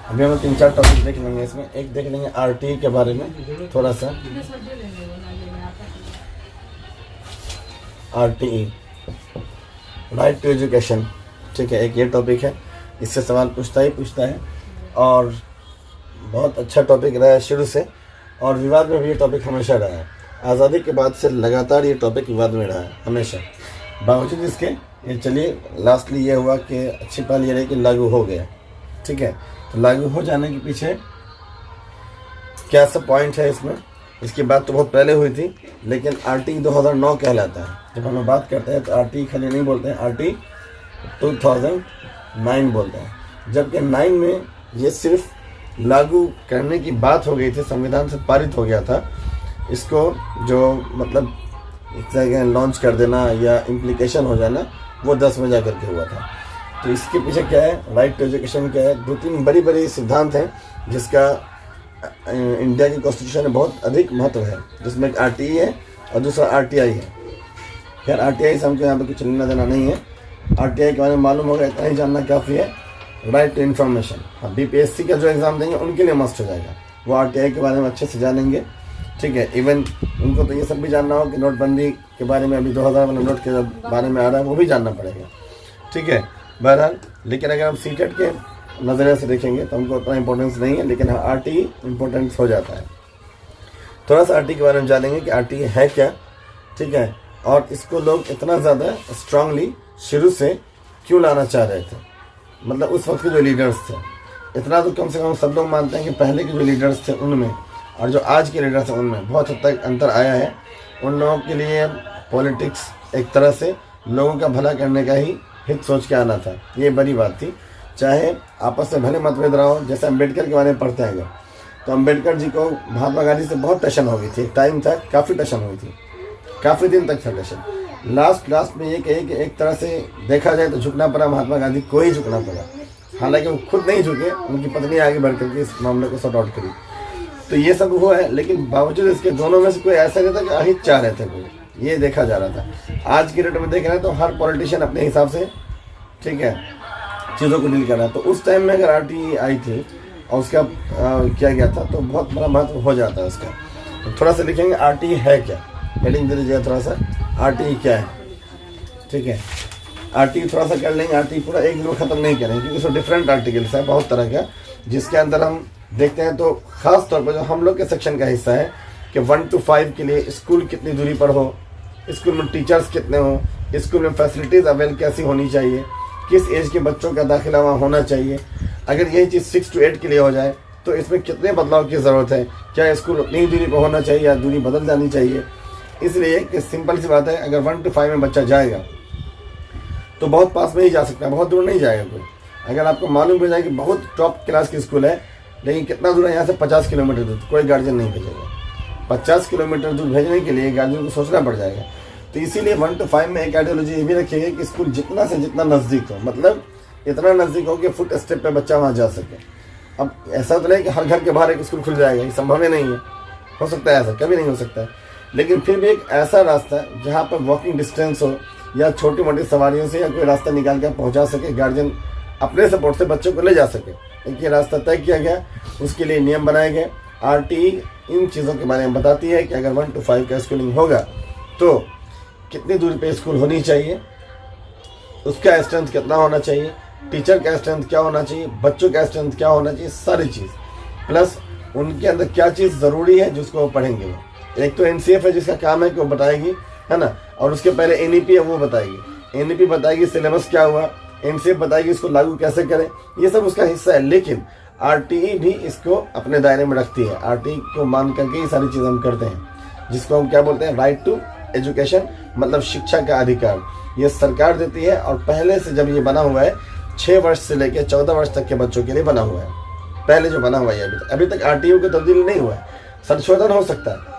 अभी हम 3-4 टॉपिक देख लेंगे इसमें। एक देख लेंगे आरटीई के बारे में थोड़ा सा। आरटीई, राइट टू एजुकेशन, ठीक है, एक ये टॉपिक है। इससे सवाल पूछता है और बहुत अच्छा टॉपिक रहा है शुरू से, और विवाद में भी ये टॉपिक हमेशा रहा है। आज़ादी के बाद से लगातार ये टॉपिक विवाद में रहा है हमेशा। बावजूद इसके ये चलिए लास्टली ये हुआ कि अच्छी पहल ये रही कि लागू हो गया, ठीक है। तो लागू हो जाने के पीछे क्या सब पॉइंट है इसमें, इसकी बात तो बहुत पहले हुई थी, लेकिन आरटीई 2009 कहलाता है। जब हम बात करते हैं तो आरटीई खाली नहीं बोलते हैं, आरटीई 2009 बोलते हैं। जबकि 9 में ये सिर्फ लागू करने की बात हो गई थी, संविधान से पारित हो गया था। इसको जो मतलब एक जगह लॉन्च कर देना या इम्प्लीकेशन हो जाना वो 10 में जा करके हुआ था। तो इसके पीछे क्या है, राइट टू एजुकेशन क्या है, 2-3 बड़ी सिद्धांत हैं जिसका इंडिया की कॉन्स्टिट्यूशन में बहुत अधिक महत्व है, जिसमें एक आरटीई है और दूसरा आरटीआई है। खैर आरटीआई से हमको यहाँ पे कुछ लेना देना नहीं है, आरटीआई के बारे में मालूम होगा इतना ही जानना काफ़ी है। राइट टू इन्फॉर्मेशन, हाँ बीपीएससी का जो एग्ज़ाम देंगे उनके लिए मस्ट हो जाएगा, वो आरटीआई के बारे में अच्छे से जानेंगे, ठीक है। इवन उनको तो ये सब भी जानना हो कि नोटबंदी के बारे में, अभी 2000 वाला नोट के बारे में आ रहा है, वो भी जानना पड़ेगा, ठीक है। बहरहाल लेकिन अगर हम सीटेट के नज़रिए से देखेंगे तो हमको उतना इंपॉर्टेंस नहीं है, लेकिन हाँ आरटीई इंपॉर्टेंस हो जाता है। थोड़ा सा आरटीई के बारे में जानेंगे कि आरटीई है क्या, ठीक है, और इसको लोग इतना ज़्यादा स्ट्रांगली शुरू से क्यों लाना चाह रहे थे। मतलब उस वक्त के जो लीडर्स थे, इतना तो कम से कम सब लोग मानते हैं कि पहले के जो लीडर्स थे उनमें और जो आज के लीडर्स हैं उनमें बहुत हद तक अंतर आया है। उन लोगों के लिए पॉलिटिक्स एक तरह से लोगों का भला करने का ही हित सोच के आना था, ये बड़ी बात थी। चाहे आपस में भले मतभेद रहा हो, जैसे अम्बेडकर के बारे में पढ़ते हैं अगर, तो अम्बेडकर जी को महात्मा गांधी से बहुत टशन हो गई थी, एक टाइम था काफ़ी टशन हुई थी, काफ़ी दिन तक था टशन। लास्ट में ये कहे कि एक तरह से देखा जाए तो झुकना पड़ा महात्मा गांधी को ही झुकना पड़ा, हालांकि वो खुद नहीं झुके, उनकी पत्नी आगे बढ़ करके इस मामले को सॉर्ट आउट करी। तो ये सब हुआ है, लेकिन बावजूद इसके दोनों में से कोई ऐसा नहीं था कि अहित चाह रहे थे कोई, ये देखा जा रहा था। आज की डेट में देख रहे हैं तो हर पॉलिटिशियन अपने हिसाब से, ठीक है, चीज़ों को डील कर रहा है। तो उस टाइम में अगर आरटीई आई थी और उसका किया गया था तो बहुत बड़ा महत्व हो जाता है उसका। तो थोड़ा सा लिखेंगे आरटीई है क्या, हेडिंग दे दीजिएगा थोड़ा सा, आरटीई क्या है, ठीक है। आरटीई थोड़ा सा कर लेंगे, आरटीई पूरा एक दिन में ख़त्म नहीं करेंगे क्योंकि उसमें डिफरेंट आर्टिकल्स है बहुत तरह का, जिसके अंदर हम देखते हैं तो ख़ास तौर पर जो हम लोग के सेक्शन का हिस्सा है कि 1 to 5 के लिए स्कूल कितनी दूरी पर हो, स्कूल में टीचर्स कितने हों, स्कूल में फैसिलिटीज़ अवेल कैसी होनी चाहिए, किस एज के बच्चों का दाखिला वहाँ होना चाहिए। अगर यही चीज़ 6 to 8 के लिए हो जाए तो इसमें कितने बदलाव की ज़रूरत है, क्या स्कूल उतनी ही दूरी पर होना चाहिए या दूरी बदल जानी चाहिए। इसलिए कि सिंपल सी बात है, अगर 1 to 5 में बच्चा जाएगा तो बहुत पास में ही जा सकता है, बहुत दूर नहीं जाएगा कोई। अगर आपको मालूम हो जाए कि बहुत टॉप क्लास की स्कूल है, लेकिन कितना दूर है यहाँ से, 50 किलोमीटर दूर, कोई गार्जियन नहीं भेजेगा। 50 किलोमीटर दूर भेजने के लिए गार्जियन को सोचना पड़ जाएगा। तो इसीलिए 1 to 5 में एक आइडियोलॉजी ये भी रखिएगा कि स्कूल जितना से जितना नज़दीक हो, मतलब इतना नज़दीक हो कि फुट स्टेप पे बच्चा वहाँ जा सके। अब ऐसा तो नहीं कि हर घर के बाहर एक स्कूल खुल जाएगा, ये संभव ही नहीं है, हो सकता है ऐसा, कभी नहीं हो सकता है, लेकिन फिर भी एक ऐसा रास्ता जहाँ पर वॉकिंग डिस्टेंस हो या छोटी मोटी सवारियों से या कोई रास्ता निकाल कर पहुँचा सके, गार्जियन अपने सपोर्ट से बच्चों को ले जा सके, एक ये रास्ता तय किया गया, उसके लिए नियम बनाए गए। आरटीई इन चीज़ों के बारे में बताती है कि अगर 1 to 5 का स्कूलिंग होगा तो कितनी दूरी पे स्कूल होनी चाहिए, उसका स्ट्रेंथ कितना होना चाहिए, टीचर का स्ट्रेंथ क्या होना चाहिए, बच्चों का स्ट्रेंथ क्या होना चाहिए, सारी चीज़, प्लस उनके अंदर क्या चीज़ ज़रूरी है जिसको वो पढ़ेंगे। वो एक तो एनसीएफ है जिसका काम है कि वो बताएगी, है ना, और उसके पहले एनईपी है वो बताएगी, एनईपी बताएगी सिलेबस क्या हुआ, एनसीएफ बताएगी इसको लागू कैसे करें, ये सब उसका हिस्सा है। लेकिन आरटीई भी इसको अपने दायरे में रखती है, आरटीई को मान करके ये सारी चीज़ें हम करते हैं, जिसको हम क्या बोलते हैं, राइट टू एजुकेशन, मतलब शिक्षा का अधिकार, ये सरकार देती है। और पहले से जब ये बना हुआ है 6 वर्ष से लेकर 14 वर्ष तक के बच्चों के लिए बना हुआ है, पहले जो बना हुआ है अभी तक आरटीई को तब्दील नहीं हुआ है, संशोधन हो सकता है।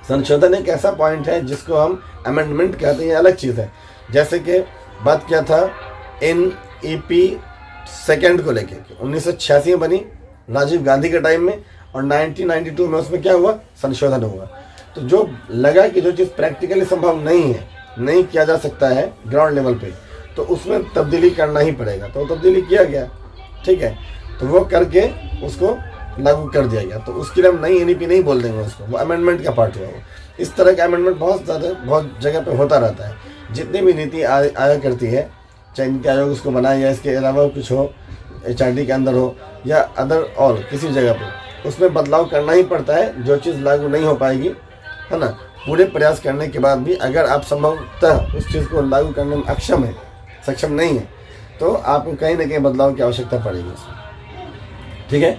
संशोधन एक ऐसा पॉइंट है जिसको हम अमेंडमेंट कहते हैं, अलग चीज़ है। जैसे कि बात किया था NEP 2 को लेके, 1986 में बनी राजीव गांधी के टाइम में, और 1992 में उसमें क्या हुआ, संशोधन हुआ। तो जो लगा कि जो चीज़ प्रैक्टिकली संभव नहीं है, नहीं किया जा सकता है ग्राउंड लेवल पे, तो उसमें तब्दीली करना ही पड़ेगा, तो तब्दीली किया गया, ठीक है। तो वो करके उसको लागू कर दिया गया। तो उसके लिए हम नई एनईपी नहीं बोल देंगे उसको, वो अमेंडमेंट का पार्ट हुआ वो। इस तरह का अमेंडमेंट बहुत जगह पे होता रहता है। जितनी भी नीति आया करती है, चाहे नीति आयोग उसको बनाए या इसके अलावा कुछ हो, HRD के अंदर हो या अदर और किसी जगह पे, उसमें बदलाव करना ही पड़ता है। जो चीज़ लागू नहीं हो पाएगी, है ना, पूरे प्रयास करने के बाद भी अगर आप संभवतः उस चीज़ को लागू करने में सक्षम नहीं है, तो आपको कहीं ना कहीं बदलाव की आवश्यकता पड़ेगी उसमें। ठीक है,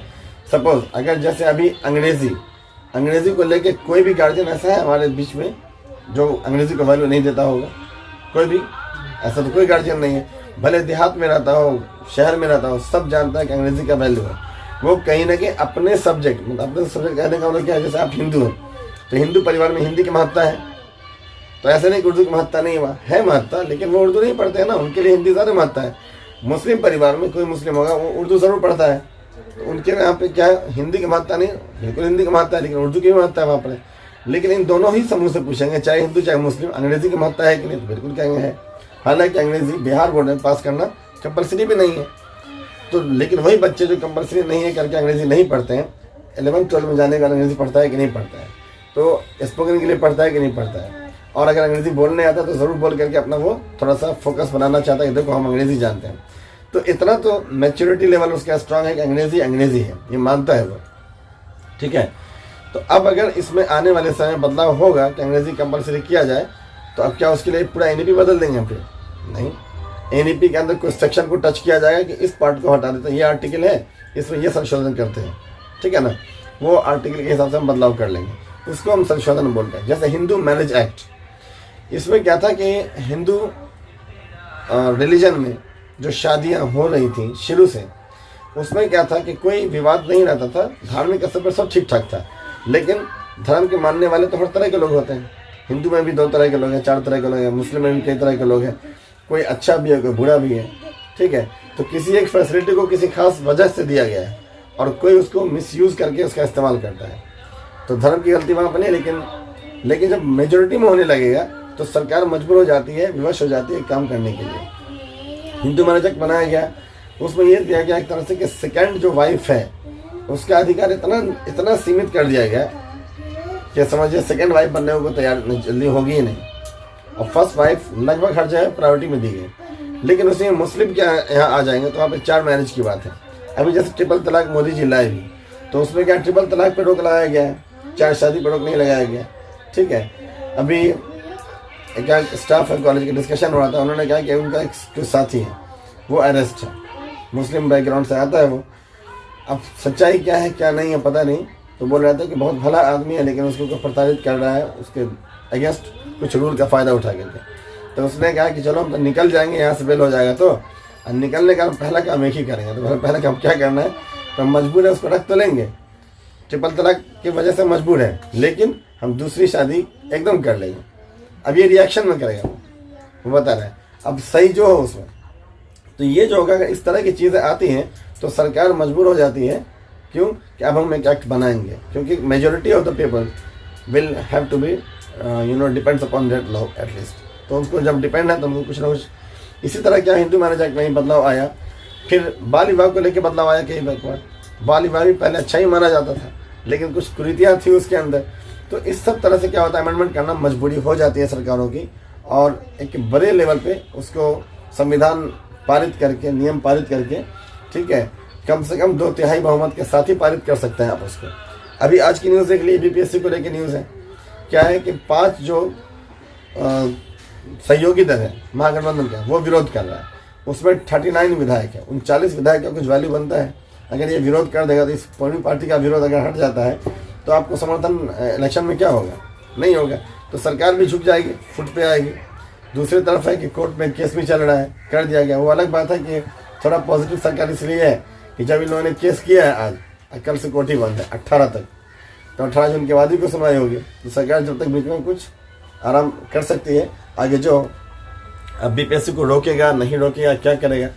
सपोज अगर जैसे अभी अंग्रेज़ी को लेके कोई भी गार्जियन ऐसा है हमारे बीच में जो अंग्रेज़ी को वैल्यू नहीं देता होगा? कोई भी ऐसा तो कोई गार्जियन नहीं है। भले देहात में रहता हो, शहर में रहता हो, सब जानता है कि अंग्रेज़ी का वैल्यू है। वो कहीं ना कहीं अपने सब्जेक्ट कहने का मतलब क्या है, जैसे आप हिंदू हैं तो हिंदू परिवार में हिंदी की महत्ता है, तो ऐसे नहीं कि उर्दू की महत्ता नहीं है महत्ता, लेकिन वो उर्दू नहीं पढ़ते हैं ना, उनके लिए हिंदी ज़्यादा महत्ता है। मुस्लिम परिवार में कोई मुस्लिम होगा वो उर्दू ज़रूर पढ़ता है, तो उनके यहाँ पे क्या है, हिंदी की महत्ता नहीं, बिल्कुल हिंदी की महत्ता है, लेकिन उर्दू की भी महत्ता है वहाँ पर। लेकिन इन दोनों ही समूह से पूछेंगे, चाहे हिंदू चाहे मुस्लिम, अंग्रेज़ी की महत्ता है कि नहीं, तो बिल्कुल कहेंगे है। हालांकि अंग्रेज़ी बिहार बोर्ड में पास करना कंपलसरी भी नहीं है, तो लेकिन वही बच्चे जो कंपलसरी नहीं है करके अंग्रेज़ी नहीं पढ़ते हैं, 11th-12 में जाने का अंग्रेज़ी पढ़ता है कि नहीं पढ़ता है, तो स्पोकन के लिए पढ़ता है कि नहीं पढ़ता है, और अगर अंग्रेज़ी बोलने आता है तो ज़रूर बोल करके अपना वो थोड़ा सा फोकस बनाना चाहता है कि देखो हम अंग्रेज़ी जानते हैं। तो इतना तो मैच्योरिटी लेवल उसका स्ट्रांग है कि अंग्रेज़ी है, ये मानता है वो। ठीक है, तो अब अगर इसमें आने वाले समय बदलाव होगा कि अंग्रेज़ी कंपलसरी किया जाए, तो अब क्या उसके लिए पूरा एनईपी बदल देंगे हम? फिर नहीं, एनईपी के अंदर कुछ सेक्शन को टच किया जाएगा कि इस पार्ट को हटा देते हैं, ये आर्टिकल है इसमें ये संशोधन करते हैं, ठीक है ना, वो आर्टिकल के हिसाब से हम बदलाव कर लेंगे, उसको हम संशोधन बोलते हैं। जैसे हिंदू मैरिज एक्ट, इसमें क्या था कि हिंदू रिलीजन में जो शादियाँ हो रही थी शुरू से, उसमें क्या था कि कोई विवाद नहीं रहता था, धार्मिक स्तर पर सब ठीक ठाक था। लेकिन धर्म के मानने वाले तो हर तरह के लोग होते हैं, हिंदू में भी 2 तरह के लोग हैं, 4 तरह के लोग हैं, मुस्लिम में भी कई तरह के लोग हैं, कोई अच्छा भी है कोई बुरा भी है। ठीक है, तो किसी एक फैसिलिटी को किसी खास वजह से दिया गया है और कोई उसको मिसयूज़ करके उसका इस्तेमाल करता है, तो धर्म की गलती वहाँ पर नहीं। लेकिन जब मेजोरिटी में होने लगेगा तो सरकार मजबूर हो जाती है, विवश हो जाती है काम करने के लिए। हिंदू मैरिज एक्ट बनाया गया, उसमें यह दिया गया एक तरह से कि सेकंड जो वाइफ है उसका अधिकार इतना सीमित कर दिया गया कि समझिए सेकंड वाइफ बनने को तैयार जल्दी होगी ही नहीं, और फर्स्ट वाइफ लगभग हर जगह प्रायोरिटी में दी गई। लेकिन उसी में मुस्लिम क्या यहाँ आ जाएंगे तो वहाँ पे 4 मैरिज की बात है। अभी जैसे ट्रिपल तलाक मोदी जी लाए भी, तो उसमें क्या ट्रिपल तलाक पे रोक लगाया गया है, 4 शादी पे रोक नहीं लगाया गया। ठीक है, अभी क्या स्टाफ है कॉलेज का डिस्कशन हो रहा था, उन्होंने कहा कि उनका एक साथी है वो अरेस्ट है, मुस्लिम बैकग्राउंड से आता है वो। अब सच्चाई क्या है क्या नहीं है पता नहीं, तो बोल रहा था कि बहुत भला आदमी है लेकिन उसको प्रताड़ित कर रहा है, उसके अगेंस्ट कुछ रूल का फ़ायदा उठा करके। तो उसने कहा कि चलो हम तो निकल जाएंगे यहाँ से, बेल हो जाएगा, तो निकलने का पहला काम एक ही करेंगे। तो पहला काम क्या करना है, तो हम मजबूर है उसको रख तो लेंगे, ट्रिपल तलाक की वजह से मजबूर है, लेकिन हम दूसरी शादी एकदम कर लेंगे। अब ये रिएक्शन में करेगा वो बता रहा है, अब सही जो हो उसमें। तो ये जो होगा, अगर इस तरह की चीज़ें आती हैं तो सरकार मजबूर हो जाती है, क्यों कि अब हम एक एक्ट बनाएंगे, क्योंकि majority of the people will have to be depends upon that law at least. तो उनको जब डिपेंड है तो उनको कुछ ना कुछ। इसी तरह क्या हिंदू मैरिज एक्ट में ही बदलाव आया, फिर बाल विवाह को लेकर बदलाव आया कई बार। बाल विवाह भी पहले अच्छा ही माना जाता था, लेकिन कुछ कुरीतियाँ थी उसके अंदर। तो इस सब तरह से क्या होता है, अमेंडमेंट करना मजबूरी हो जाती है सरकारों की, और एक बड़े लेवल पे उसको संविधान पारित करके, नियम पारित करके, ठीक है, कम से कम 2/3 बहुमत के साथ ही पारित कर सकते हैं आप उसको। अभी आज की न्यूज़ देख ली, बीपीएससी को लेकर न्यूज़ है, क्या है कि 5 जो सहयोगी दल है महागठबंधन का, वो विरोध कर रहा है। उसमें 39 विधायक है, 39 विधायक का कुछ वैल्यू बनता है। अगर ये विरोध कर देगा तो इस पूरी पार्टी का विरोध अगर हट जाता है तो आपको समर्थन इलेक्शन में क्या होगा, नहीं होगा। तो सरकार भी झुक जाएगी, फुट पे आएगी। दूसरी तरफ है कि कोर्ट में केस भी चल रहा है, कर दिया गया। वो अलग बात है कि थोड़ा पॉजिटिव सरकार इसलिए है कि जब इन लोगों ने केस किया है आज, कल से कोर्ट ही बंद है 18 तक, तो 18 जून के बाद ही को सुनवाई होगी। तो सरकार जब तक बीच में कुछ आराम कर सकती है, आगे जो अब बीपीएससी को रोकेगा नहीं रोकेगा क्या करेगा।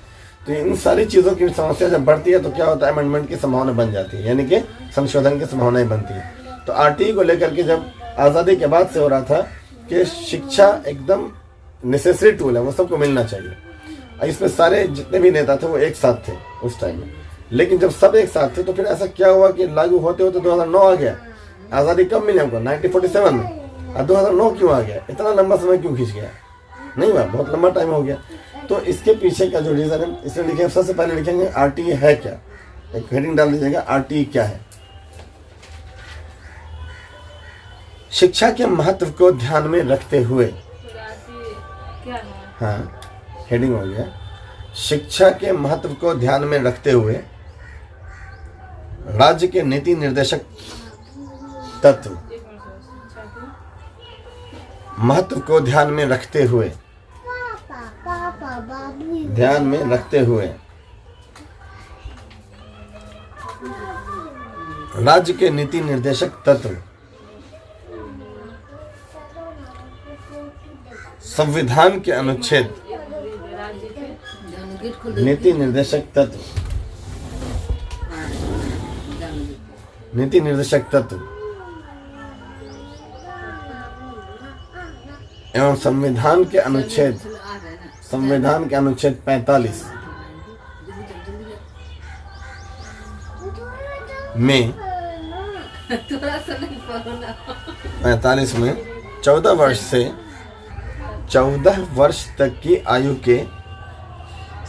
तो इन सारी चीज़ों की समस्या जब बढ़ती है तो क्या होता है, अमेंडमेंट की संभावना बन जाती है, यानी कि संशोधन की संभावनाएं बनती है। तो आरटीई को लेकर के जब आज़ादी के बाद से हो रहा था कि शिक्षा एकदम नेसेसरी टूल है, वो सबको मिलना चाहिए। इसमें सारे जितने भी नेता थे वो एक साथ थे उस टाइम में, लेकिन जब सब एक साथ थे तो फिर ऐसा क्या हुआ कि लागू होते होते 2009 आ गया। आज़ादी कब मिली हमको? 1947 में। अब 2009 क्यों आ गया? इतना लंबा समय क्यों खींच गया? नहीं हुआ, बहुत लंबा टाइम हो गया। तो इसके पीछे का जो रीज़न है इसमें लिखे, सबसे पहले लिखेंगे आरटीई है क्या। एक हेडिंग डाल दीजिएगा, आरटीई क्या है। शिक्षा के महत्व को ध्यान में रखते हुए, हाँ हेडिंग हो गया, शिक्षा के महत्व को ध्यान में रखते हुए राज्य के नीति निर्देशक तत्व, महत्व को ध्यान में रखते हुए, ध्यान में रखते हुए राज्य के नीति निर्देशक तत्व, संविधान के अनुच्छेद, नीति निर्देशक तत्व, नीति निर्देशक तत्व एवं संविधान के अनुच्छेद 45 में 14 वर्ष तक की आयु के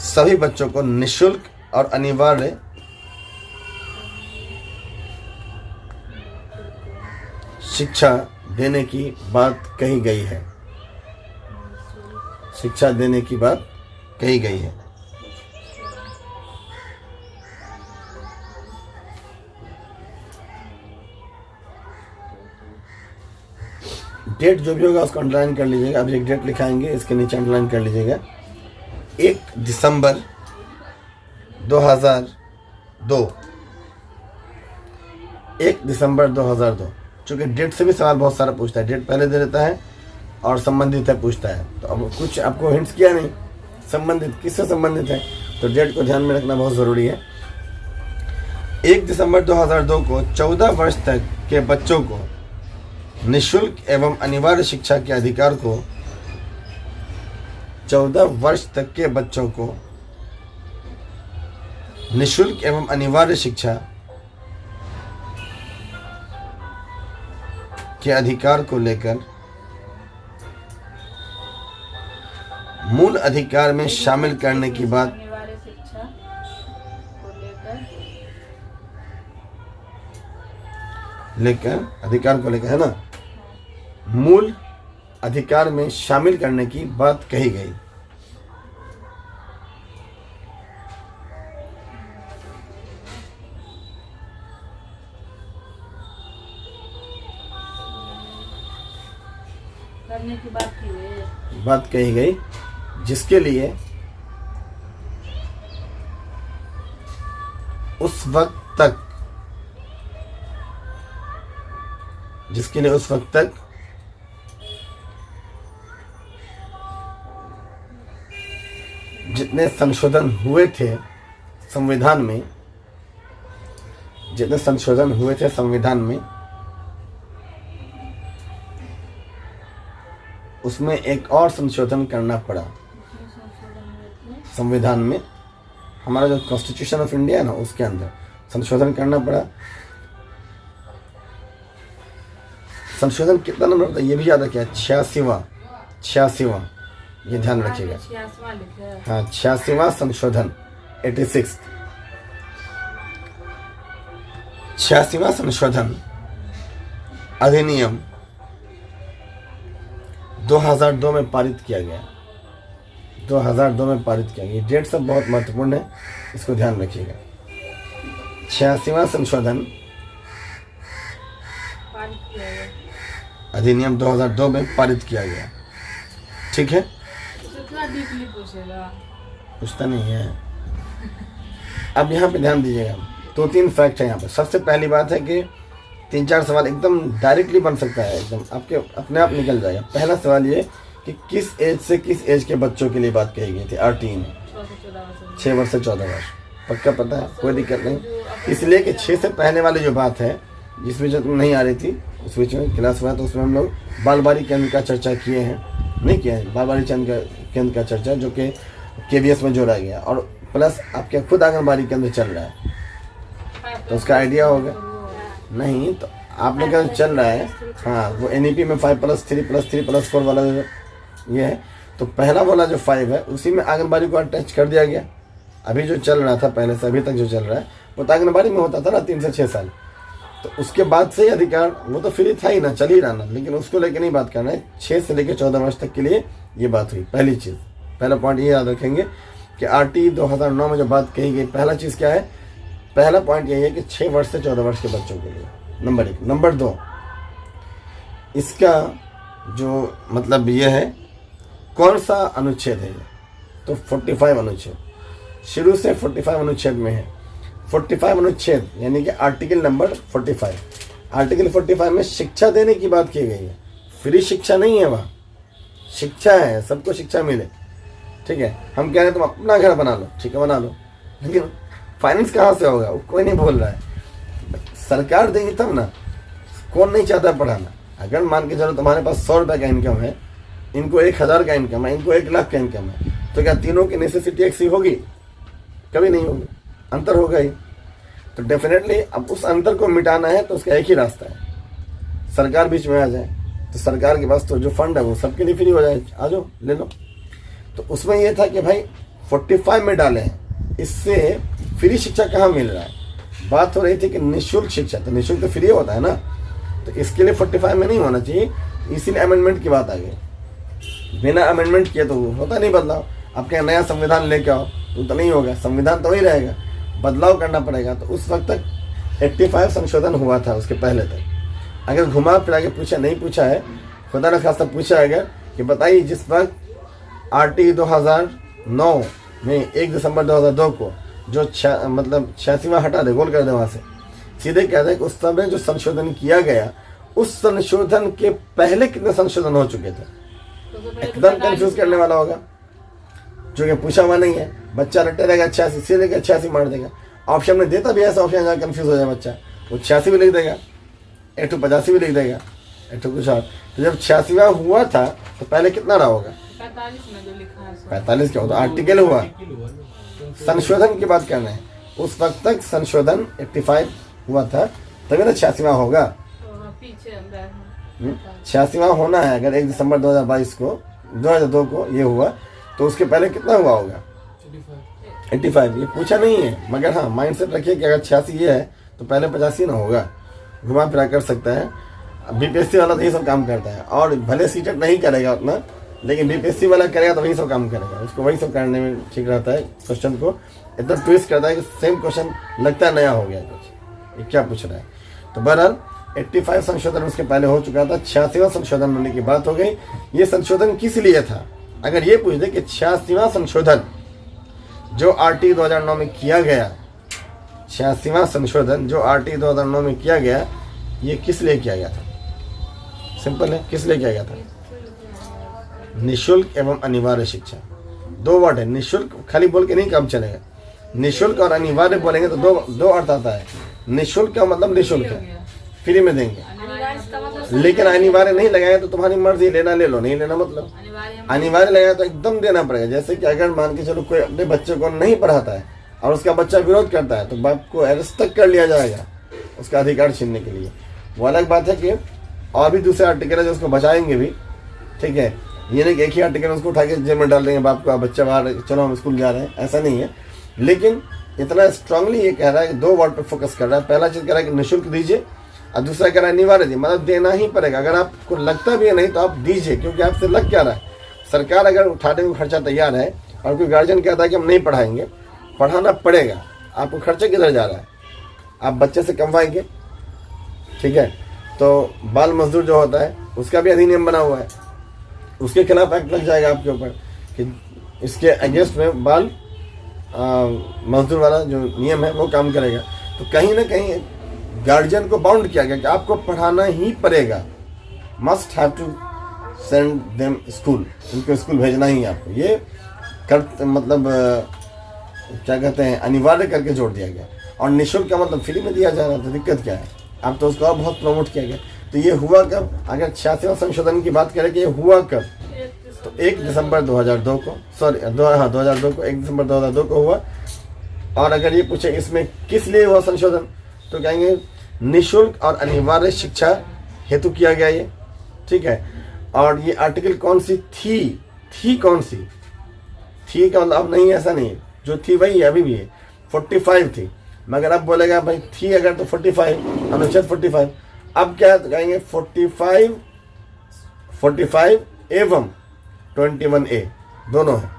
सभी बच्चों को निःशुल्क और अनिवार्य शिक्षा देने की बात कही गई है। शिक्षा देने की बात कही गई है। डेट जो भी होगा उसको अंडरलाइन कर लीजिएगा। अब एक डेट लिखाएंगे, इसके नीचे अंडरलाइन कर लीजिएगा, 1 दिसंबर 2002। 1 दिसंबर 2002। चूँकि डेट से भी सवाल बहुत सारा पूछता है, डेट पहले दे देता है और संबंधित है पूछता है, तो अब कुछ आपको हिंट्स किया नहीं, संबंधित किससे संबंधित है, तो डेट को ध्यान में रखना बहुत ज़रूरी है। 1 दिसंबर 2002 को 14 वर्ष तक के बच्चों को निःशुल्क एवं अनिवार्य शिक्षा के अधिकार को, 14 वर्ष तक के बच्चों को निःशुल्क एवं अनिवार्य शिक्षा के अधिकार को लेकर मूल अधिकार में शामिल करने की बात, अधिकार को लेकर है ना, मूल अधिकार में शामिल करने की बात कही गई। करने की बात कही गई, जिसके लिए उस वक्त तक जितने संशोधन हुए थे संविधान में, उसमें एक और संशोधन करना पड़ा। संविधान में, हमारा जो कॉन्स्टिट्यूशन ऑफ इंडिया है ना, उसके अंदर संशोधन करना पड़ा। संशोधन कितना नंबर होता है ये भी याद रखिए, 86वां, ये ध्यान रखिएगा। हाँ, 86वां संशोधन, 86वां संशोधन अधिनियम 2002 में पारित किया गया। 2002 में पारित किया गया। ये डेट सब बहुत महत्वपूर्ण है, इसको ध्यान रखिएगा। 86वां संशोधन अधिनियम 2002 में पारित किया गया। ठीक है, पूछता नहीं है। अब यहाँ पे ध्यान दीजिएगा, 2-3 फैक्ट है यहाँ पे। सबसे पहली बात है कि 3-4 सवाल एकदम डायरेक्टली बन सकता है, एकदम आपके अपने आप निकल जाएगा। पहला सवाल ये कि किस एज से किस एज के बच्चों के लिए बात कही गई थी आरटीई में? 6 वर्ष से 14 वर्ष। पक्का पता है, कोई दिक्कत नहीं। इसलिए कि 6 से पहले वाली जो बात है, जिसमें जो नहीं आ रही थी, उस बीच में क्लास हुआ तो उसमें हम लोग बाल बाड़ी केंद्र का चर्चा किए हैं, नहीं किया है? बाल बाड़ी केंद्र का चर्चा जो कि KVS में जोड़ा गया, और प्लस आपके खुद आंगनबाड़ी केंद्र चल रहा है। तो उसका आइडिया होगा। नहीं तो आपने कहा चल रहा है, हाँ वो NEP में 5+3+3+4 वाला ये है, तो पहला वाला जो 5 है उसी में आंगनबाड़ी को अटैच कर दिया गया। अभी जो चल रहा था पहले से अभी तक जो चल रहा है वो तो आंगनबाड़ी में होता था ना 3 से 6 साल, तो उसके बाद से ही अधिकार वो तो फ्री था ही ना, चल ही रहा ना, लेकिन उसको लेकर नहीं बात करना है। 6 से लेकर 14 वर्ष तक के लिए ये बात हुई। पहली चीज़, पहला पॉइंट ये याद रखेंगे कि RT 2009 में जो बात कही गई, पहला चीज़ क्या है, पहला पॉइंट यही है कि 6 वर्ष से 14 वर्ष के बच्चों के लिए, नंबर 1। नंबर 2, इसका जो मतलब ये है कौन सा अनुच्छेद है ये, तो 45 अनुच्छेद, शुरू से 45 अनुच्छेद में है। 45 अनुच्छेद यानी कि आर्टिकल नंबर 45, आर्टिकल 45 में शिक्षा देने की बात की गई है। फ्री शिक्षा नहीं है, वहाँ शिक्षा है, सबको शिक्षा मिले, ठीक है। हम कह रहे हैं तुम अपना घर बना लो, ठीक है बना लो, लेकिन फाइनेंस कहाँ से होगा, वो कोई नहीं बोल रहा है, सरकार देगी तब ना। कौन नहीं चाहता पढ़ाना। अगर मान के चलो तुम्हारे पास 100 रुपये का इनकम है, इनको 1000 का इनकम है, इनको 1 लाख का इनकम है, तो क्या तीनों की नेसेसिटी एक सी होगी? कभी नहीं होगी, अंतर होगा ही। तो डेफिनेटली अब उस अंतर को मिटाना है तो उसका एक ही रास्ता है, सरकार बीच में आ जाए। तो सरकार के पास तो जो फंड है वो सबके लिए फ्री हो जाए, आ जाओ ले लो। तो उसमें यह था कि भाई 45 में डाले हैं, इससे फ्री शिक्षा कहाँ मिल रहा है। बात हो रही थी कि निःशुल्क शिक्षा, तो निःशुल्क तो फ्री होता है ना, तो इसके लिए 45 में नहीं होना चाहिए, इसीलिए अमेंडमेंट की बात आ गई। बिना अमेंडमेंट किए तो होता नहीं बदलाव। आप क्या नया संविधान लेके आओ तो नहीं होगा, संविधान तो वही रहेगा, बदलाव करना पड़ेगा। तो उस वक्त तक 85 संशोधन हुआ था, उसके पहले तक। अगर घुमा फिरा के पूछा, नहीं पूछा है, खुदा न खास्ता पूछा अगर कि बताइए जिस वक्त RT 2009 में 1 दिसंबर 2002 को जो मतलब 86वां हटा दे, गोल कर दे, वहाँ से सीधे कह दे कि उस समय जो संशोधन किया गया, उस संशोधन के पहले कितने संशोधन हो चुके थे, एकदम कंफ्यूज करने वाला होगा। जो कि पूछा हुआ नहीं है, बच्चा रटे रहेगा 86, सीधे 86 मार देगा। ऑप्शन में देता भी ऐसा ऑप्शन जहाँ कंफ्यूज हो जाए बच्चा, वो 86 भी लिख देगा, 85 भी लिख देगा, कुछ और। तो जब 86वां हुआ था तो पहले कितना रहा होगा? 45 क्या होता, आर्टिकल हुआ, संशोधन की बात करना है। उस वक्त तक संशोधन 85 हुआ था, तभी ना 86वां होगा। 86वां होना है। अगर 1 दिसंबर 2002 को ये हुआ तो उसके पहले कितना हुआ होगा? 85। ये पूछा नहीं है, मगर हाँ माइंड सेट रखिए कि अगर 86 ये है तो पहले 85 ना होगा। घुमा फिरा कर सकता है। BPSC वाला तो ये सब काम करता है, और भले सीटेट नहीं करेगा उतना, लेकिन BPSC वाला करेगा तो वही सब काम करेगा, उसको वही सब करने में ठीक रहता है। क्वेश्चन को इतना ट्विस्ट करता है कि सेम क्वेश्चन लगता है नया हो गया कुछ, ये क्या पूछ रहा है। तो बहरहाल 85 संशोधन उसके पहले हो चुका था, 86वां संशोधन होने की बात हो गई। ये संशोधन किस लिए था? अगर ये पूछ दे कि 86वां संशोधन जो RT 2009 में किया गया, 86वां संशोधन जो RT 2009 में किया गया, ये किस लिए किया गया था? सिंपल है, किस लिए किया गया था? निःशुल्क एवं अनिवार्य शिक्षा, 2 वर्ड है। निःशुल्क खाली बोल के नहीं काम चलेगा, निःशुल्क और अनिवार्य बोलेंगे तो दो अर्थ आता है। निःशुल्क का मतलब निःशुल्क है, फ्री में देंगे, लेकिन अनिवार्य नहीं लगाया तो तुम्हारी मर्जी, लेना ले लो, नहीं लेना मतलब। अनिवार्य लगाया तो एकदम देना पड़ेगा। जैसे कि अगर मान के चलो कोई अपने बच्चे को नहीं पढ़ाता है और उसका बच्चा विरोध करता है तो बाप को अरेस्ट तक कर लिया जाएगा उसका अधिकार छीनने के लिए। वो अलग बात है कि और भी दूसरे आर्टिकल है जो उसको बचाएंगे भी, ठीक है। ये नहीं कि एक ही आर्टिकल उसको उठा के जेल में डाल देंगे बाप को, बच्चा बाहर चलो हम स्कूल जा रहे हैं, ऐसा नहीं है। लेकिन इतना स्ट्रांगली ये कह रहा है कि 2 वर्ड पर फोकस कर रहा है। पहला चीज़ कह रहा है कि निःशुल्क दीजिए, और दूसरा कह रहा है अनिवार्य दीजिए, मतलब देना ही पड़ेगा। अगर आपको लगता भी है नहीं तो आप दीजिए, क्योंकि आपसे लग क्या रहा है। सरकार अगर उठाने को खर्चा तैयार है और कोई गार्जियन कहता है कि हम नहीं पढ़ाएंगे, पढ़ाना पड़ेगा। आपको खर्चा किधर जा रहा है? आप बच्चे से कमवाएंगे, ठीक है। तो बाल मजदूर जो होता है उसका भी अधिनियम बना हुआ है, उसके खिलाफ एक्ट लग जाएगा आपके ऊपर कि इसके अगेंस्ट में बाल मजदूर वाला जो नियम है वो काम करेगा। तो कहीं ना कहीं गार्जियन को बाउंड किया गया कि आपको पढ़ाना ही पड़ेगा, must have to send them school, उनको स्कूल भेजना ही आपको। ये कर मतलब क्या कहते हैं, अनिवार्य करके जोड़ दिया गया। और निःशुल्क का मतलब फ्री में दिया जा रहा था, दिक्कत क्या है? अब तो उसको और बहुत प्रमोट किया गया। तो ये हुआ कब? अगर 86वां संशोधन की बात करें कि ये हुआ कब, तो 1 दिसंबर 2002 को, 2002 को 1 दिसंबर 2002 को हुआ। और अगर ये पूछे इसमें किस लिए हुआ संशोधन, तो कहेंगे निःशुल्क और अनिवार्य शिक्षा हेतु किया गया ये, ठीक है। और ये आर्टिकल कौन सी थी कौन सी थी का मतलब अब नहीं, ऐसा नहीं है, जो थी वही है, अभी भी है। 45 थी, मगर अब बोलेगा भाई थी अगर तो 45, अनुच्छेद 45। अब क्या है तो कहेंगे 45 एवं 21A दोनों है।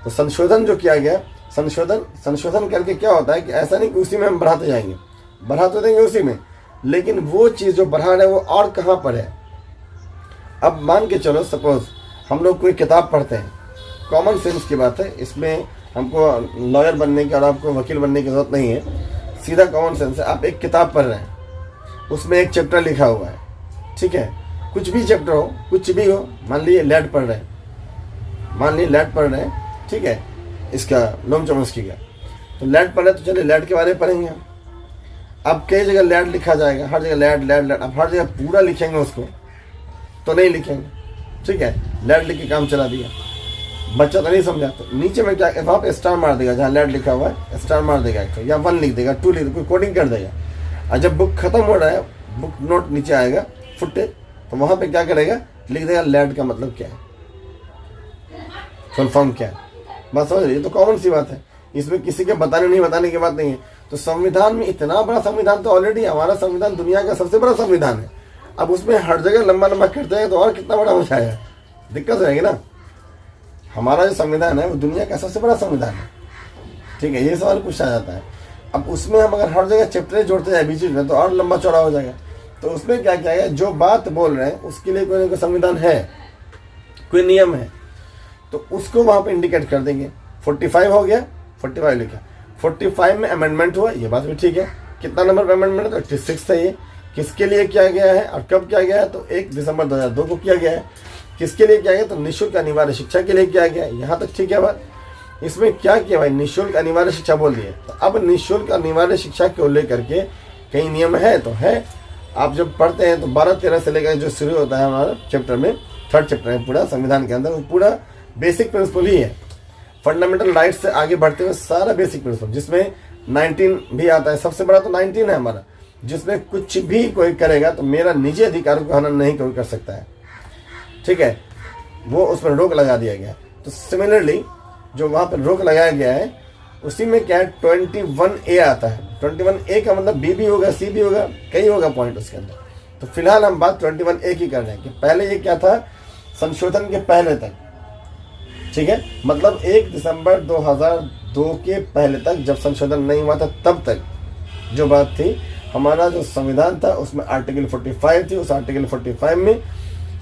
तो संशोधन जो किया गया, संशोधन करके क्या होता है कि ऐसा नहीं कि उसी में हम बढ़ाते जाएंगे, बढ़ा तो देंगे उसी में, लेकिन वो चीज़ जो बढ़ा रहे हैं वो और कहाँ पर है। अब मान के चलो, सपोज हम लोग कोई किताब पढ़ते हैं, कॉमन सेंस की बात है, इसमें हमको लॉयर बनने की और आपको वकील बनने की ज़रूरत नहीं है, सीधा कॉमन सेंस है। आप एक किताब पढ़ रहे हैं, उसमें एक चैप्टर लिखा हुआ है, ठीक है, कुछ भी चैप्टर हो, कुछ भी हो, मान लीजिए लैट पढ़ रहे हैं, ठीक है, इसका लोम चॉम्स्की का, तो लैट पढ़ रहे तो चलिए लैट के बारे में पढ़ेंगे हम। अब कई जगह लैट लिखा जाएगा, हर जगह लैट, अब हर जगह पूरा लिखेंगे उसको तो नहीं लिखेंगे, ठीक है, लैट लिख के काम चला दिया, बच्चा तो नहीं समझा, तो नीचे में क्या, वहाँ पे स्टार मार देगा, जहाँ लैट लिखा हुआ है स्टार मार देगा, एक या 1 लिख देगा, 2 लिख देगा, कोई कोडिंग कर देगा। और जब बुक खत्म हो रहा है, बुक नोट नीचे आएगा फुटे, तो वहाँ पे क्या करेगा, लिख देगा लैट का मतलब क्या है, फुल फॉर्म क्या है, बस समझ रही, ये तो कॉमन सी बात है, इसमें किसी के बताने नहीं बताने की बात नहीं है। तो संविधान में इतना बड़ा संविधान तो ऑलरेडी, हमारा संविधान दुनिया का सबसे बड़ा संविधान है, अब उसमें हर जगह लंबा करते हैं तो और कितना बड़ा हो जाएगा, दिक्कत रहेगी ना। हमारा जो संविधान है वो दुनिया का सबसे बड़ा संविधान है, ठीक है, ये सवाल पूछा जाता है। अब उसमें हम अगर हर जगह चैप्टर जोड़ते जाए बीच में तो और लंबा चौड़ा हो जाएगा। तो उसमें क्या क्या है, जो बात बोल रहे हैं उसके लिए कोई ना कोई संविधान है, कोई नियम है, तो उसको वहाँ पे इंडिकेट कर देंगे। 45 हो गया, 45 लिखा, 45 में अमेंडमेंट हुआ, ये बात भी ठीक है। कितना नंबर पर अमेंडमेंट है, तो 86 है। ये किसके लिए किया गया है और कब किया गया है, तो 1 दिसंबर 2002 को किया गया है। किसके लिए किया गया, तो निःशुल्क अनिवार्य शिक्षा के लिए किया गया है। यहाँ तक ठीक है बात। इसमें क्या किया भाई, निःशुल्क अनिवार्य शिक्षा बोल दिए, तो अब निःशुल्क अनिवार्य शिक्षा को लेकर के कई नियम है, तो है। आप जब पढ़ते हैं तो 12-13 से लेकर जो शुरू होता है हमारा चैप्टर में, 3rd चैप्टर है पूरा संविधान के अंदर, वो पूरा बेसिक प्रिंसिपल ही है, फंडामेंटल राइट से आगे बढ़ते हुए सारा बेसिक प्रिंसिपल, जिसमें 19 भी आता है, सबसे बड़ा तो 19 है हमारा, जिसमें कुछ भी कोई करेगा तो मेरा निजी अधिकारों को हनन नहीं कोई कर सकता है, ठीक है, वो उस पर रोक लगा दिया गया। तो सिमिलरली जो वहाँ पर रोक लगाया गया है उसी में क्या है, 21A आता है। 21A का मतलब B भी होगा, C भी होगा, कई होगा पॉइंट उसके अंदर। तो फिलहाल हम बात 21A की कर रहे हैं कि पहले ये क्या था, संशोधन के पहले तक, ठीक है, मतलब 1 दिसंबर 2002 के पहले तक, जब संशोधन नहीं हुआ था तब तक जो बात थी, हमारा जो संविधान था उसमें आर्टिकल 45 थी। उस आर्टिकल 45 में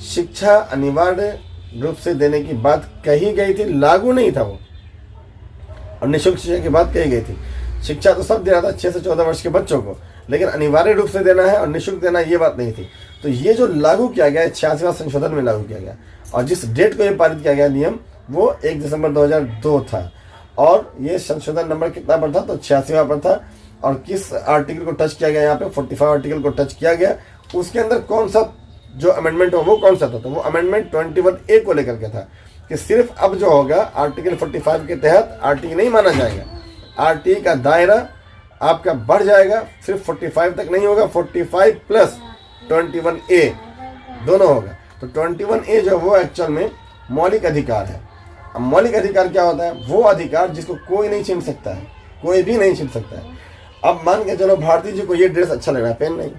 शिक्षा अनिवार्य रूप से देने की बात कही गई थी, लागू नहीं था वो, और निःशुल्क शिक्षा की बात कही गई थी। शिक्षा तो सब दे रहा था 6 से 14 वर्ष के बच्चों को, लेकिन अनिवार्य रूप से देना है और निःशुल्क देना ये बात नहीं थी। तो ये जो लागू किया गया है 86वां संशोधन में लागू किया गया, और जिस डेट को ये पारित किया गया नियम वो 1 दिसंबर 2002 था, और ये संशोधन नंबर कितना पर था, तो 86वां पर था। और किस आर्टिकल को टच किया गया, यहाँ पे 45 आर्टिकल को टच किया गया। उसके अंदर कौन सा जो अमेंडमेंट हो वो कौन सा था, तो वो अमेंडमेंट 21A को लेकर के था कि सिर्फ अब जो होगा आर्टिकल 45 के तहत RT नहीं माना जाएगा, RT का दायरा आपका बढ़ जाएगा, सिर्फ 45 तक नहीं होगा, 45 प्लस 21A दोनों होगा। तो 21A जो वो एक्चुअल में मौलिक अधिकार है। अब मौलिक अधिकार क्या होता है, वो अधिकार जिसको कोई नहीं छीन सकता है, कोई भी नहीं छीन सकता है। अब मान के चलो भारती जी को ये ड्रेस अच्छा लग रहा है, पहन रही,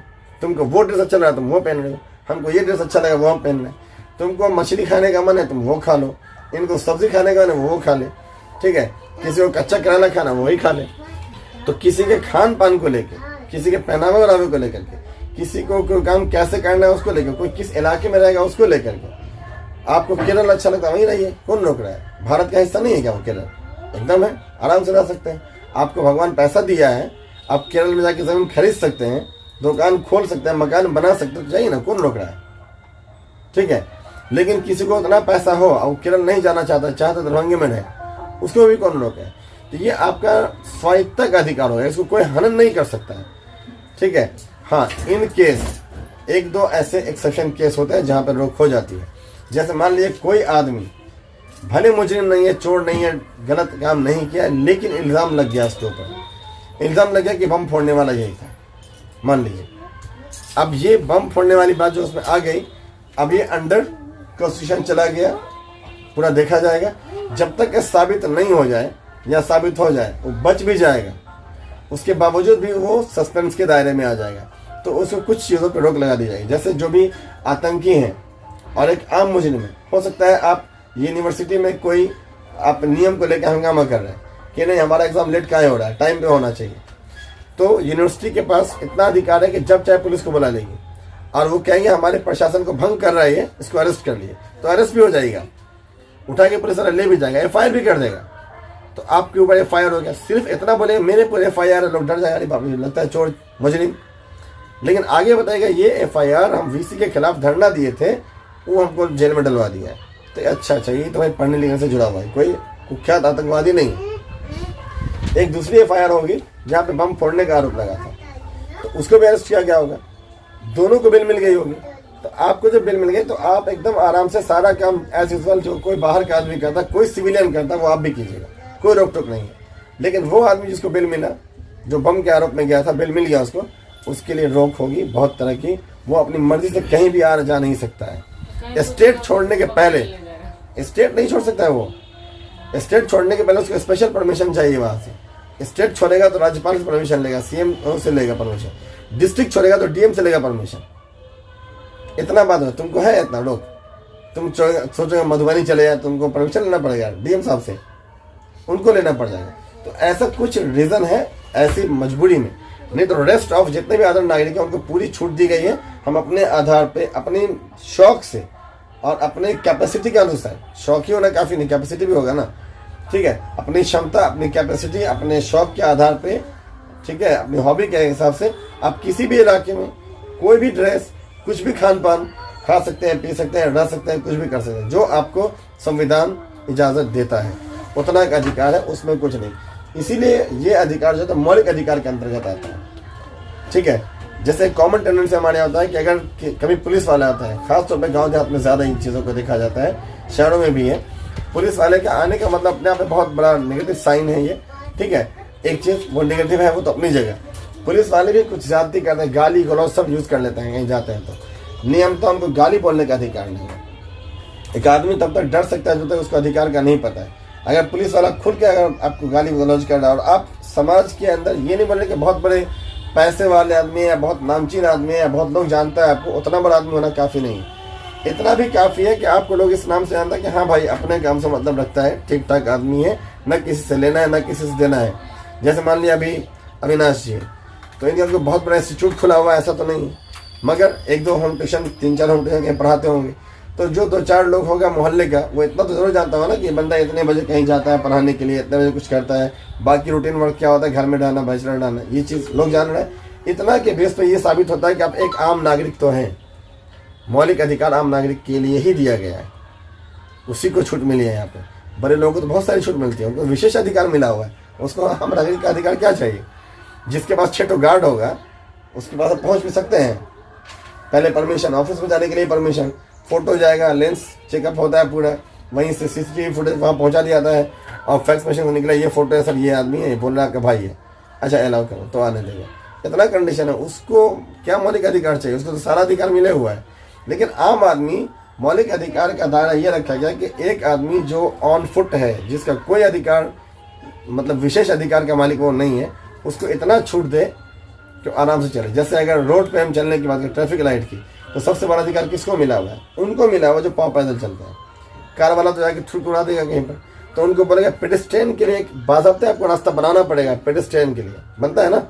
तुमको वो ड्रेस अच्छा लग रहा है तुम वो पहन रहे हो, हमको ये ड्रेस अच्छा लगा वो हम पहन रहे, तुमको मछली खाने का मन है तुम वो खा लो, इनको सब्जी खाने का मन है वो खा ले, ठीक है, किसी को कच्चा करेला खाना वही खा ले। तो किसी के खान पान को लेकर, किसी के पहनावे ओढ़ावे को लेकर के, किसी को कोई काम कैसे करना है उसको लेकर, कोई किस इलाके में रहेगा उसको लेकर के, आपको केरल अच्छा लगता है वहीं रहिए, कौन रोक रहा है। भारत का हिस्सा नहीं है क्या वो केरल, एकदम है, आराम से रह सकते हैं। आपको भगवान पैसा दिया है, आप केरल में जाके जमीन खरीद सकते हैं, दुकान खोल सकते हैं, मकान बना सकते हैं, तो जाइए ना, कौन रोक रहा है, ठीक है। लेकिन किसी को इतना पैसा हो और केरल नहीं जाना चाहता, चाहता दरभंगे में रहे, उसको भी कौन रोके। तो ये आपका स्वायत्ता का अधिकार होगा, इसको कोई हनन नहीं कर सकता है, ठीक है। हाँ, इन केस 1-2 ऐसे एक्सेप्शन केस होते हैं जहाँ पर रोक हो जाती है। जैसे मान लीजिए कोई आदमी भले मुजरिम नहीं है, चोर नहीं है, गलत काम नहीं किया, लेकिन इल्ज़ाम लग गया उसके ऊपर, इल्ज़ाम लग गया कि बम फोड़ने वाला यही था, मान लीजिए। अब ये बम फोड़ने वाली बात जो उसमें आ गई, अब ये अंडर कॉन्स्टिट्यूशन चला गया, पूरा देखा जाएगा। जब तक ये साबित नहीं हो जाए या साबित हो जाए, वो बच भी जाएगा, उसके बावजूद भी वो सस्पेंस के दायरे में आ जाएगा। तो उसको कुछ चीज़ों पर रोक लगा दी जाएगी। जैसे जो भी आतंकी हैं और एक आम मुजरिम है, हो सकता है आप यूनिवर्सिटी में कोई आप नियम को लेकर हंगामा कर रहे हैं कि नहीं हमारा एग्जाम लेट काहे हो रहा है, टाइम पे होना चाहिए, तो यूनिवर्सिटी के पास इतना अधिकार है कि जब चाहे पुलिस को बुला लेगी और वो कहेंगे हमारे प्रशासन को भंग कर रहा है, इसको अरेस्ट कर लिए, तो अरेस्ट भी हो जाएगा, उठा के पुलिस वाला ले भी जाएगा, FIR भी कर देगा। तो आपके ऊपर FIR हो गया। सिर्फ इतना बोले मेरे पर FIR है, लोग डर जाएगा, अरे बाप रे लगता है चोर मुजरिम। लेकिन आगे बताएगा ये FIR हम VC के खिलाफ धरना दिए थे, वो हमको जेल में डलवा दिया है। तो अच्छा ये तो भाई पढ़ने लिखने से जुड़ा हुआ है, कोई कुख्यात आतंकवादी नहीं। एक दूसरी FIR होगी जहाँ पे बम फोड़ने का आरोप लगा था, तो उसको भी अरेस्ट किया गया होगा, दोनों को बेल मिल गई होगी। तो आपको जब बेल मिल गई तो आप एकदम आराम से सारा काम एज यूजुअल जो कोई बाहर का आदमी करता, कोई सिविलियन करता, वो आप भी कीजिएगा, कोई रोक टोक नहीं है। लेकिन वो आदमी जिसको बेल मिला, जो बम के आरोप में गया था, बेल मिल गया उसको, उसके लिए रोक होगी बहुत तरह की। वो अपनी मर्जी से कहीं भी आ जा नहीं सकता है। स्टेट छोड़ने के पहले, स्टेट नहीं छोड़ सकता है वो, स्टेट छोड़ने के पहले उसको स्पेशल परमिशन चाहिए वहाँ से। स्टेट छोड़ेगा तो राज्यपाल से परमिशन लेगा, CM से लेगा परमिशन, डिस्ट्रिक्ट छोड़ेगा तो DM से लेगा परमिशन। इतना बात है, तुमको है इतना रोक, तुम सोचोगे मधुबनी चले जाए, तुमको परमिशन लेना पड़ेगा DM साहब से, उनको लेना पड़ जाएगा। तो ऐसा कुछ रीज़न है ऐसी मजबूरी में, नहीं तो रेस्ट ऑफ जितने भी आदर नागरिक हैं उनको पूरी छूट दी गई है। हम अपने आधार पे, अपनी शौक से और अपने कैपेसिटी के अनुसार, शौक ही होना काफ़ी नहीं, कैपेसिटी भी होगा ना, ठीक है, अपनी क्षमता, अपनी कैपेसिटी, अपने शौक के आधार पे, ठीक है, अपनी हॉबी के हिसाब से आप किसी भी इलाके में कोई भी ड्रेस, कुछ भी खान पान खा सकते हैं, पी सकते हैं, रह सकते हैं, कुछ भी कर सकते हैं, जो आपको संविधान इजाज़त देता है, उतना एक अधिकार है, उसमें कुछ नहीं। इसीलिए ये अधिकार जो है मौलिक अधिकार के अंतर्गत आता है, ठीक है। जैसे कॉमन टेंडेंसी हमारे यहाँ होता है कि अगर कभी पुलिस वाला आता है, खासतौर पे गांव देहात में ज़्यादा इन चीज़ों को देखा जाता है, शहरों में भी है, पुलिस वाले के आने का मतलब अपने आप में बहुत बड़ा नेगेटिव साइन है ये, ठीक है। एक चीज़ वो नेगेटिव है, वो तो अपनी जगह, पुलिस वाले भी कुछ ज्यादती करते हैं, गाली गलौज सब यूज़ कर लेते हैं कहीं जाते हैं तो। नियम तो हमको गाली बोलने का अधिकार नहीं है। एक आदमी तब तक डर सकता है जब तक उसको अधिकार का नहीं पता है। अगर पुलिस वाला खुल के अगर आपको गाली गलौज कर रहा है और आप समाज के अंदर ये नहीं बोल रहे कि बहुत बड़े पैसे वाले आदमी है या बहुत नामचीन आदमी है या बहुत लोग जानता है आपको, उतना बड़ा आदमी होना काफ़ी नहीं, इतना भी काफ़ी है कि आपको लोग इस नाम से जानता है कि हाँ भाई अपने काम से मतलब रखता है, ठीक ठाक आदमी है, न किसी से लेना है न किसी से देना है। जैसे मान लिया अभी अविनाश जी है, तो इनका कोई बहुत बड़ा इंस्टीट्यूट खुला हुआ है ऐसा तो नहीं है, मगर 1-2 होम ट्यूशन, 3-4 होम ट्यूशन पढ़ाते होंगे, तो जो 2-4 लोग होगा मोहल्ले का, वो इतना तो जरूर जानता होगा ना कि बंदा इतने बजे कहीं जाता है पढ़ाने के लिए, इतने बजे कुछ करता है, बाकी रूटीन वर्क क्या होता है, घर में डालना, बैचलर डालना, ये चीज़ लोग जान रहे हैं। इतना के बेस पर ये साबित होता है कि आप एक आम नागरिक तो हैं। मौलिक अधिकार आम नागरिक के लिए ही दिया गया है, उसी को छूट मिली है। यहाँ पे बड़े लोगों को तो बहुत सारी छूट मिलती है, उनको विशेष अधिकार मिला हुआ है, उसको आम नागरिक का अधिकार क्या चाहिए। जिसके पास 6 गार्ड होगा उसके पास आप पहुँच भी सकते हैं, पहले परमिशन, ऑफिस में जाने के लिए परमिशन, फोटो जाएगा, लेंस चेकअप होता है पूरा, वहीं से CCTV फुटेज वहाँ पहुँचा दिया जाता है और फैक्स मशीन से निकला ये फोटो है सर, ये आदमी है, ये बोल रहा है कि भाई है, अच्छा अलाउ करो तो आने देगा। इतना कंडीशन है, उसको क्या मौलिक अधिकार चाहिए, उसको तो सारा अधिकार मिले हुआ है। लेकिन आम आदमी, मौलिक अधिकार का दायरा ये रखा गया कि एक आदमी जो ऑन फुट है, जिसका कोई अधिकार मतलब विशेष अधिकार का मालिक वो नहीं है, उसको इतना छूट दे कि आराम से चले। जैसे अगर रोड पे हम चलने की बात करें ट्रैफिक लाइट की, तो सबसे बड़ा अधिकार किसको मिला हुआ है? उनको मिला हुआ जो पाँव पैदल चलते हैं। कार वाला तो जाके थूक उड़ा देगा कहीं पर, तो उनको बोलेगा पेडेस्ट्रियन के लिए एक बाज़ाब्ते आपको रास्ता बनाना पड़ेगा, पेडेस्ट्रियन के लिए बनता है ना,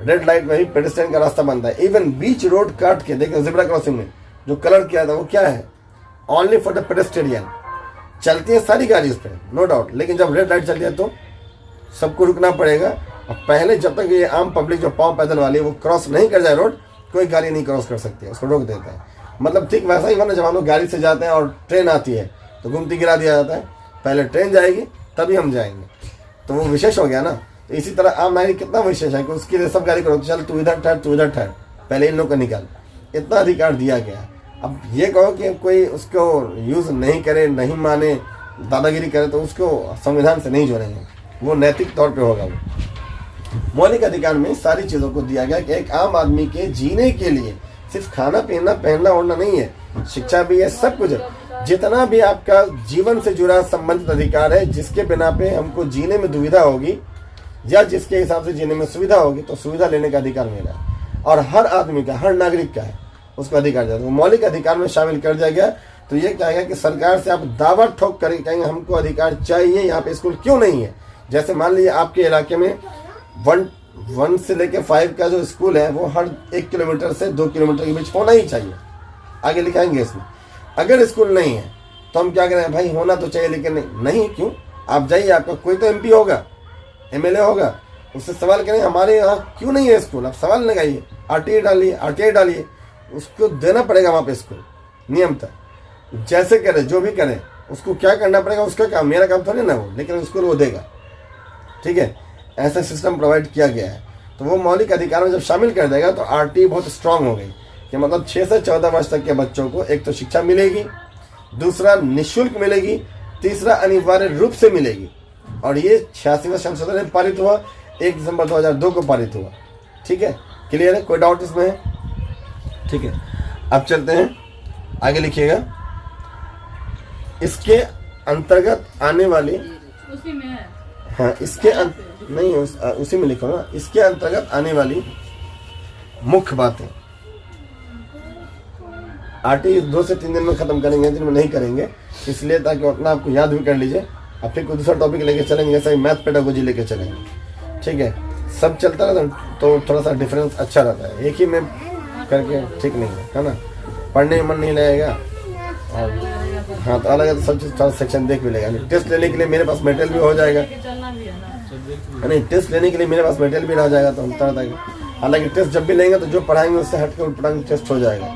रेड लाइट में ही पेडेस्ट्रियन का रास्ता बनता है। इवन बीच रोड काट के देखो, ज़ेब्रा क्रॉसिंग में जो कलर किया था वो क्या है, ओनली फॉर द पेडेस्ट्रियन। चलती है सारी गाड़ी उस पर, नो डाउट, लेकिन जब रेड लाइट चलती है तो सबको रुकना पड़ेगा। और पहले जब तक ये आम पब्लिक जो पाँव पैदल वाली है वो क्रॉस नहीं कर जाए रोड, कोई गाड़ी नहीं क्रॉस कर सकती है, उसको रोक देता है। मतलब ठीक वैसा ही होना, जब हम लोग गाड़ी से जाते हैं और ट्रेन आती है तो घूमती गिरा दिया जाता है, पहले ट्रेन जाएगी तभी हम जाएंगे, तो वो विशेष हो गया ना। तो इसी तरह आम नागरिक कितना विशेष है कि उसके लिए सब गाड़ी को रोक, चल तू इधर ठहर, तू इधर ठहर, पहले इन लोग को निकाल, इतना अधिकार दिया गया। अब ये कहो कि कोई उसको यूज़ नहीं करे, नहीं माने, दादागिरी करे, तो उसको संविधान से नहीं जोड़ेंगे, वो नैतिक तौर पे होगा वो। मौलिक अधिकार में सारी चीजों को दिया गया कि एक आम आदमी के जीने के लिए सिर्फ खाना पीना पहनना ओढ़ना नहीं है, शिक्षा भी है, सब कुछ है। जितना भी आपका जीवन से जुड़ा संबंधित अधिकार है, जिसके बिना पे हमको जीने में दुविधा होगी या जिसके हिसाब से जीने में सुविधा होगी, तो सुविधा लेने का अधिकार मिला है। और हर आदमी का, हर नागरिक का है, उसको अधिकार दिया। तो मौलिक अधिकार में शामिल कर दिया गया। तो ये कहेगा कि सरकार से आप दावा ठोक कर कहेंगे हमको अधिकार चाहिए, यहाँ पे स्कूल क्यों नहीं है। जैसे मान लीजिए आपके इलाके में 1 से लेकर 5 का जो स्कूल है वो हर 1 किलोमीटर से 2 किलोमीटर के बीच होना ही चाहिए, आगे लिखाएंगे इसमें। अगर स्कूल नहीं है तो हम क्या करें, भाई होना तो चाहिए लेकिन नहीं क्यों। आप जाइए, आपका कोई तो MP होगा, MLA होगा, उससे सवाल करें हमारे यहाँ क्यों नहीं है स्कूल। आप सवाल लगाइए, RTI डालिए, उसको देना पड़ेगा वहाँ पे स्कूल नियमतः। जैसे करे, जो भी करे, उसको क्या करना पड़ेगा, उसका काम, मेरा काम थोड़ी ना वो, लेकिन स्कूल वो देगा। ठीक है, ऐसा सिस्टम प्रोवाइड किया गया है। तो वो मौलिक अधिकार में जब शामिल कर देगा तो RTI बहुत स्ट्रांग हो गई कि मतलब 6 से 14 वर्ष तक के बच्चों को एक तो शिक्षा मिलेगी, दूसरा निःशुल्क मिलेगी, तीसरा अनिवार्य रूप से मिलेगी। और ये 86वां संशोधन में पारित हुआ, 1 दिसंबर 2002 को पारित हुआ। ठीक है, क्लियर है, कोई डाउट इसमें है? ठीक है, अब चलते हैं आगे, लिखिएगा। इसके अंतर्गत आने वाली, उसी में है। हाँ, इसके नहीं उसी में लिखो ना। इसके अंतर्गत आने वाली मुख्य बातें RTI 2 से 3 दिन में खत्म करेंगे, दिन में नहीं करेंगे, इसलिए ताकि उतना आपको याद भी कर लीजिए। अब फिर कोई दूसरा टॉपिक लेके चलेंगे, जैसे मैथ पेडागोजी लेके चलेंगे। ठीक है, सब चलता रहता तो थोड़ा सा डिफरेंस अच्छा रहता है, एक ही में करके ठीक नहीं है ना, पढ़ने में मन नहीं लगेगा। और हाँ, तो अलग है तो सब चीज़ थोड़ा सेक्शन देख भी लेगा। टेस्ट लेने के लिए मेरे पास मटेरियल भी हो जाएगा, नहीं टेस्ट लेने के लिए मेरे पास मटेरियल भी रह जाएगा, तो हम तरह तरह। हालांकि टेस्ट जब भी लेंगे तो जो पढ़ाएंगे उससे हट के पढ़ाएंगे, टेस्ट हो जाएगा।